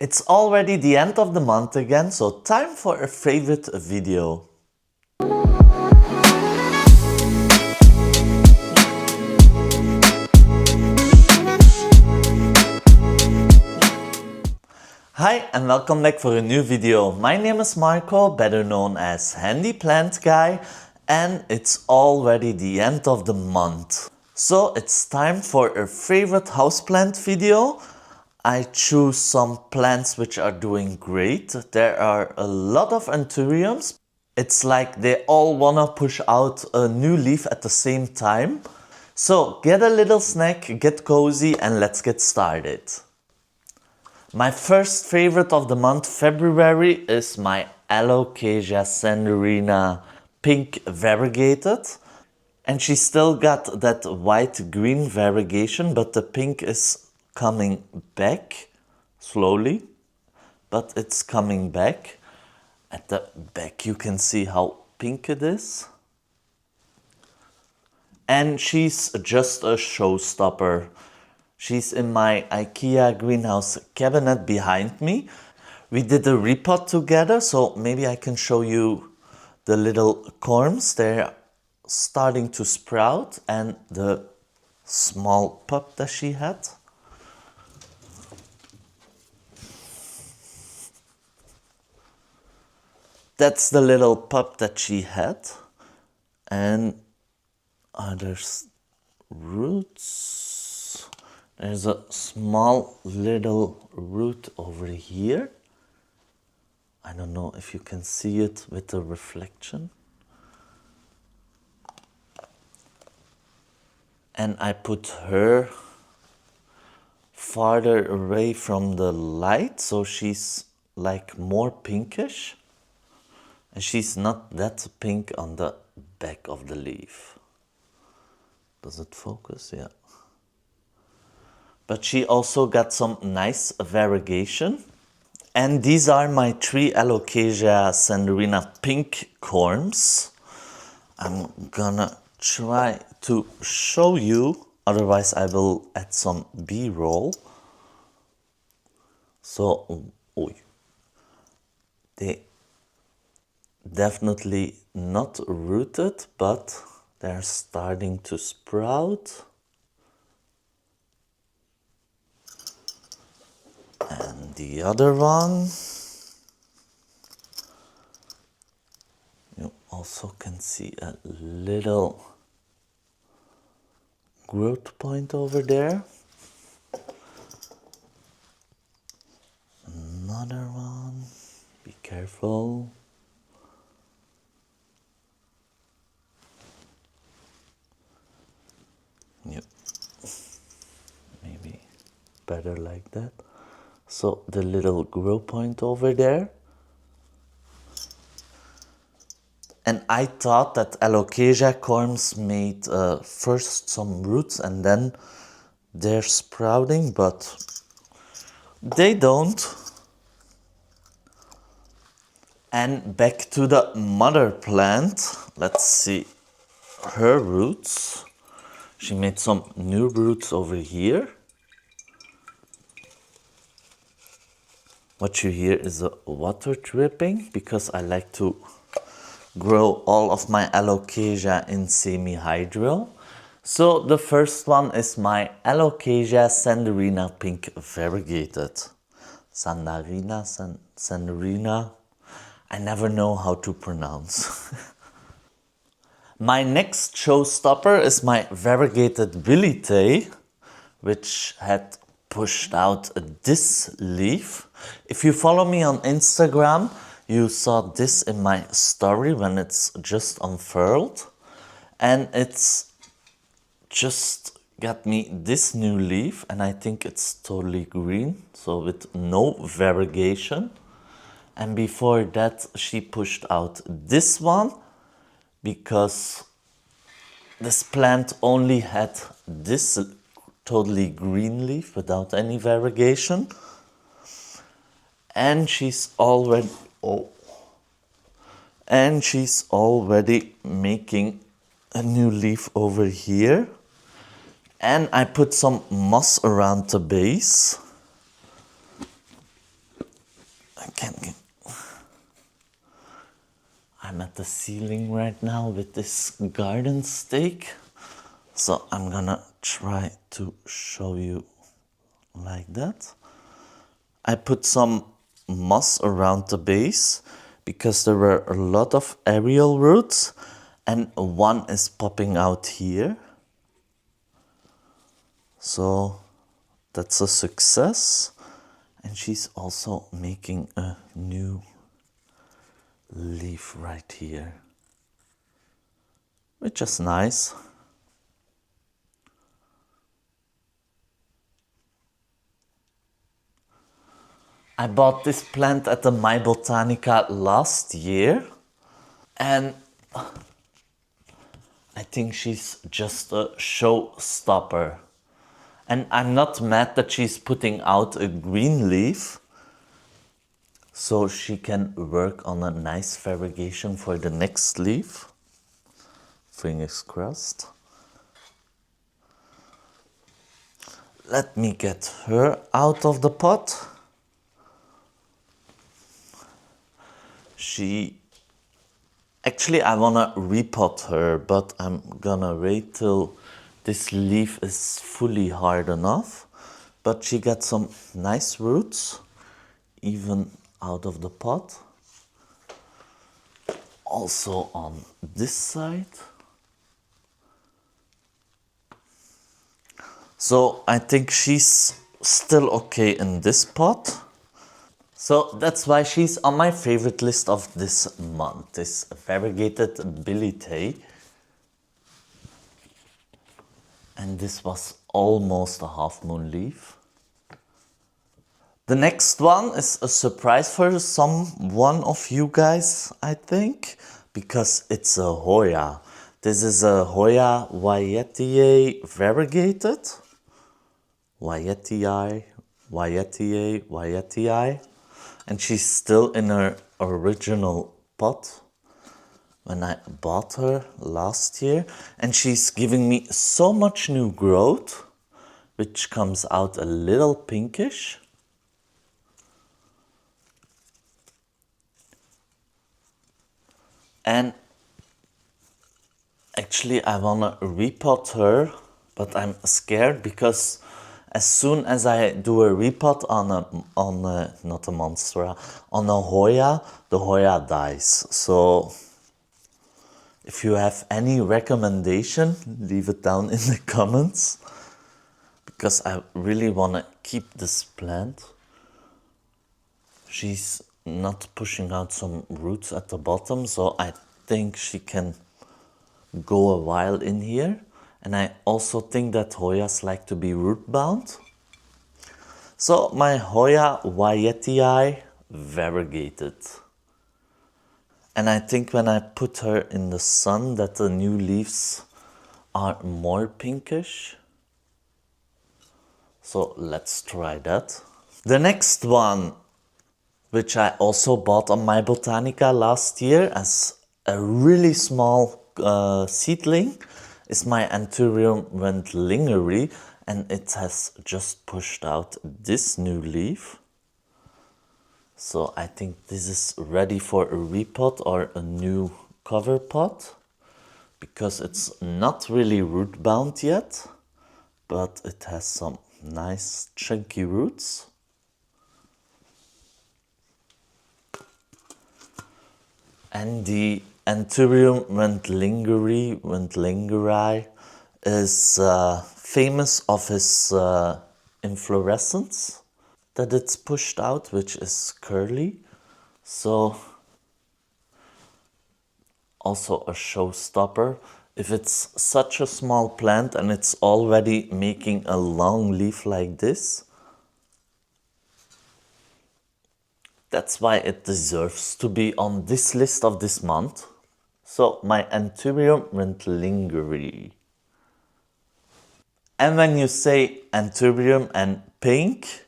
It's already the end of the month again, so time for a favorite video. Hi and welcome back for a new video. My name is Marco, better known as Handy Plant Guy, and it's already the end of the month. So it's time for a favorite houseplant video. I choose some plants which are doing great. There are a lot of anthuriums. It's like they all wanna push out a new leaf at the same time. So get a little snack, get cozy, and let's get started. My first favorite of the month, February, is my Alocasia Sandarina pink variegated. And she still got that white-green variegation, but the pink is coming back slowly, but it's coming back. At the back you can see how pink it is. And she's just a showstopper. She's in my IKEA greenhouse cabinet behind me. We did a repot together, so maybe I can show you the little corms. They're starting to sprout, and the small pup that she had. That's the little pup that she had. And there's roots. There's a small little root over here. I don't know if you can see it with the reflection. And I put her farther away from the light, so she's like more pinkish. And she's not that pink on the back of the leaf. Does it focus? Yeah. But she also got some nice variegation. And these are my 3 Alocasia Sandarina pink corms. I'm gonna try to show you, otherwise I will add some B-roll. So, they definitely not rooted, but they're starting to sprout. And the other one, you also can see a little growth point over there. Another one, be careful. Yep, maybe better like that. So the little grow point over there. And I thought that Alocasia corms made first some roots and then they're sprouting, but they don't. And back to the mother plant. Let's see her roots. She made some new roots over here. What you hear is a water dripping, because I like to grow all of my Alocasia in semi-hydro. So the first one is my Alocasia Sandarina pink variegated. Sandarina. I never know how to pronounce. My next showstopper is my variegated Willite, which had pushed out this leaf. If you follow me on Instagram, you saw this in my story when it's just unfurled. And it's just got me this new leaf, and I think it's totally green, so with no variegation. And before that, she pushed out this one, because this plant only had this totally green leaf without any variegation. And she's already making a new leaf over here. And I put some moss around the base. I'm at the ceiling right now with this garden stake. So I'm gonna try to show you like that. I put some moss around the base because there were a lot of aerial roots and one is popping out here. So that's a success. And she's also making a new leaf right here, which is nice. I bought this plant at the My Botanica last year, and I think she's just a showstopper. And I'm not mad that she's putting out a green leaf, so she can work on a nice variegation for the next leaf. Fingers crossed. Let me get her out of the pot. Actually, I wanna repot her, but I'm gonna wait till this leaf is fully hard enough. But she got some nice roots, even out of the pot. Also on this side. So I think she's still okay in this pot. So that's why she's on my favorite list of this month, this variegated billy. And this was almost a half moon leaf. The next one is a surprise for someone of you guys, I think, because it's a Hoya. This is a Hoya Waietiae variegated. Waietiae. And she's still in her original pot when I bought her last year. And she's giving me so much new growth, which comes out a little pinkish. And actually I wanna repot her, but I'm scared because as soon as I do a repot on not a monstera, on a Hoya, the Hoya dies. So if you have any recommendation, leave it down in the comments, because I really wanna keep this plant. She's not pushing out some roots at the bottom, so I think she can go a while in here. And I also think that Hoyas like to be root bound. So my Hoya Waietiae variegated. And I think when I put her in the sun that the new leaves are more pinkish. So let's try that. The next one, which I also bought on My Botanica last year as a really small seedling, is my anthurium Wendlingeri, and it has just pushed out this new leaf. So I think this is ready for a repot or a new cover pot, because it's not really root bound yet, but it has some nice chunky roots. And the anthurium Wendlingeri is famous of his inflorescence that it's pushed out, which is curly. So also a showstopper. If it's such a small plant and it's already making a long leaf like this, that's why it deserves to be on this list of this month. So my anthurium Wendlingeri. And when you say anthurium and pink,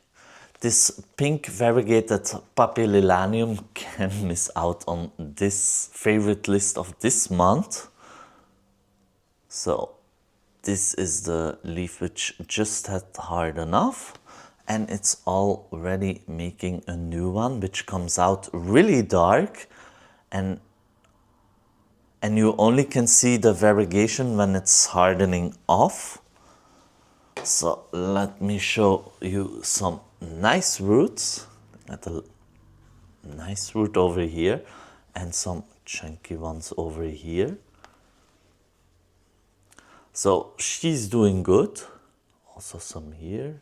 this pink variegated papililanium can miss out on this favorite list of this month. So this is the leaf which just had hard enough. and it's already making a new one which comes out really dark, and you only can see the variegation when it's hardening off. So let me show you some nice roots. At a nice root over here and some chunky ones over here. So she's doing good. Also some here.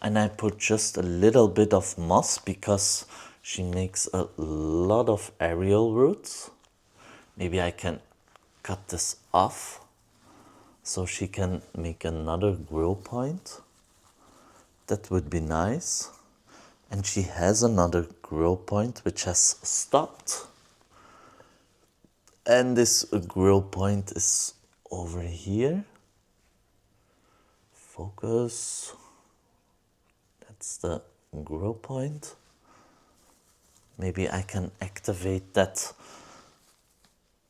And I put just a little bit of moss because she makes a lot of aerial roots. Maybe I can cut this off so she can make another grow point. That would be nice. And she has another grow point which has stopped. And this grow point is over here. Focus. That's the grow point. Maybe I can activate that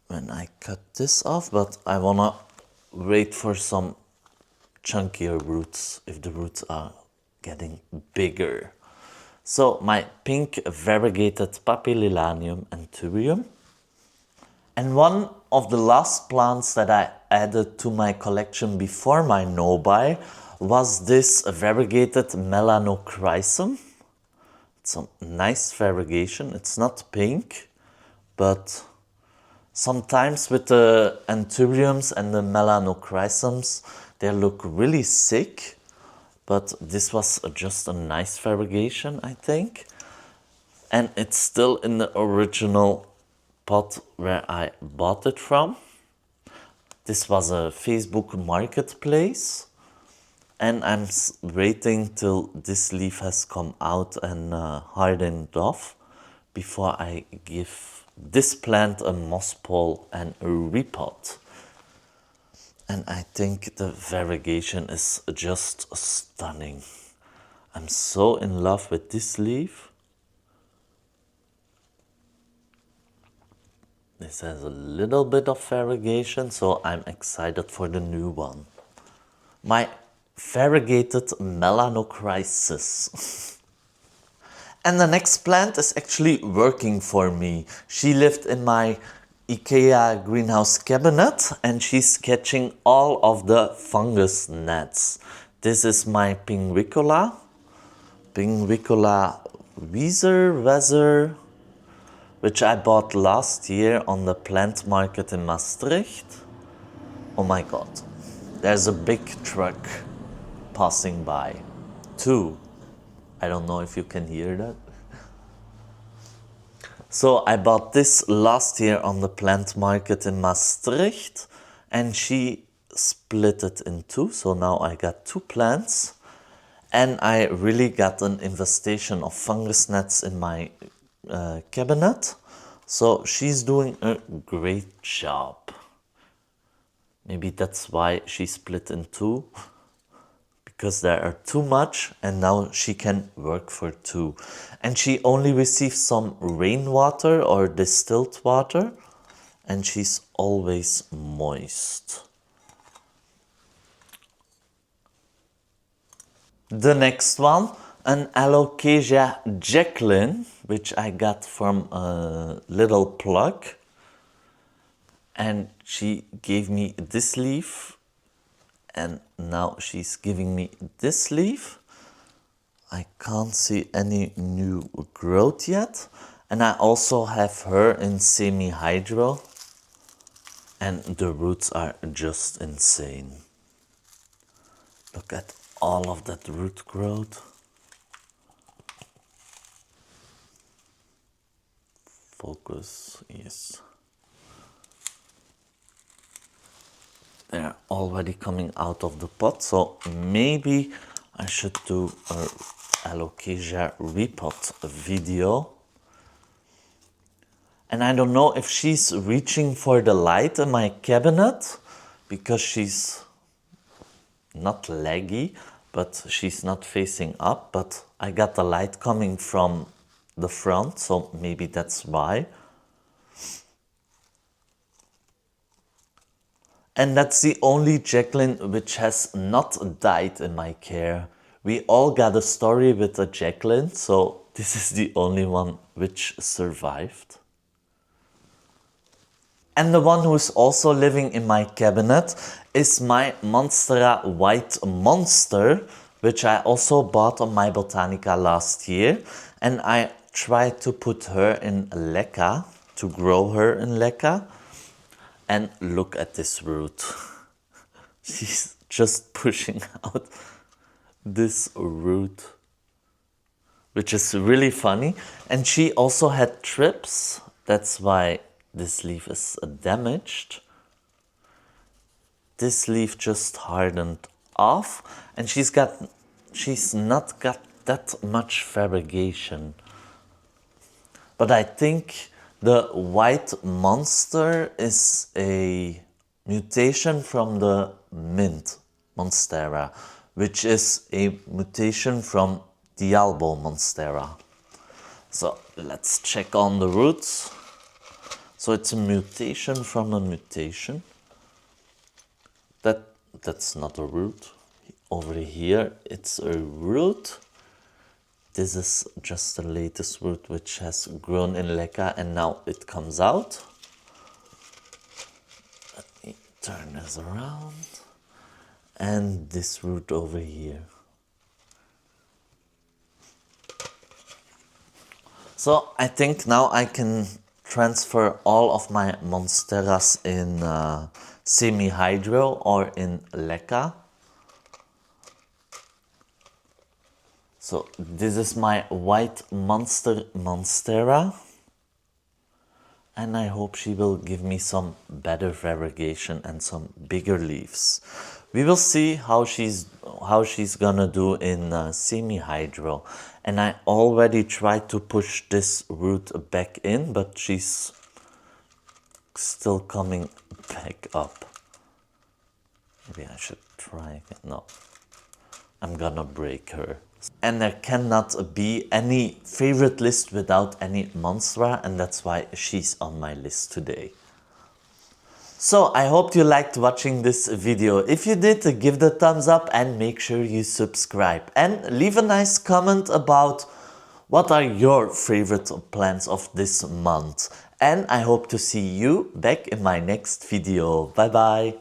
when I cut this off, but I wanna wait for some chunkier roots if the roots are getting bigger. So my pink variegated papililanium anthurium. And one of the last plants that I added to my collection before my no-buy was this variegated melanochrysum. It's a nice variegation. It's not pink, but sometimes with the anthuriums and the melanochrysums, they look really sick. But this was just a nice variegation, I think. And it's still in the original pot where I bought it from. This was a Facebook marketplace. And I'm waiting till this leaf has come out and hardened off before I give this plant a moss pole and a repot. And I think the variegation is just stunning. I'm so in love with this leaf. This has a little bit of variegation, so I'm excited for the new one. My variegated melanochrysum. And the next plant is actually working for me. She lived in my IKEA greenhouse cabinet and she's catching all of the fungus gnats. This is my Pinguicola Weezer, which I bought last year on the plant market in Maastricht. Oh my god, there's a big truck passing by. Two. I don't know if you can hear that. So I bought this last year on the plant market in Maastricht and she split it in two. So now I got two plants and I really got an infestation of fungus gnats in my cabinet. So she's doing a great job. Maybe that's why she split in two. Because there are too much and now she can work for two. And she only receives some rainwater or distilled water and she's always moist. The next one, an alocasia Jacqueline, which I got from a little plug. And she gave me this leaf. And now she's giving me this leaf. I can't see any new growth yet. And I also have her in semi-hydro. And the roots are just insane. Look at all of that root growth. Focus, yes. They're already coming out of the pot, so maybe I should do a alocasia repot video. And I don't know if she's reaching for the light in my cabinet because she's not leggy, but she's not facing up. But I got the light coming from the front, so maybe that's why. And that's the only Jacqueline which has not died in my care. We all got a story with a Jacqueline, so this is the only one which survived. And the one who's also living in my cabinet is my Monstera white monster, which I also bought on My Botanica last year. And I tried to put her in leca, to grow her in leca. And look at this root. She's just pushing out this root, which is really funny. And she also had trips. That's why this leaf is damaged. This leaf just hardened off, and she's not got that much variegation. But I think the white monster is a mutation from the mint monstera, which is a mutation from Dialbo monstera. So let's check on the roots. So it's a mutation from a mutation. That's not a root. Over here it's a root. This is just the latest root which has grown in leca and now it comes out. Let me turn this around. And this root over here. So I think now I can transfer all of my monsteras in semi-hydro or in leca. So this is my white monstera, and I hope she will give me some better variegation and some bigger leaves. We will see how she's gonna do in semi-hydro. And I already tried to push this root back in, but she's still coming back up. Maybe I should try again. No, I'm gonna break her. And there cannot be any favorite list without any monstera, and that's why she's on my list today. So I hope you liked watching this video. If you did, give the thumbs up and make sure you subscribe. And leave a nice comment about what are your favorite plants of this month. And I hope to see you back in my next video. Bye bye.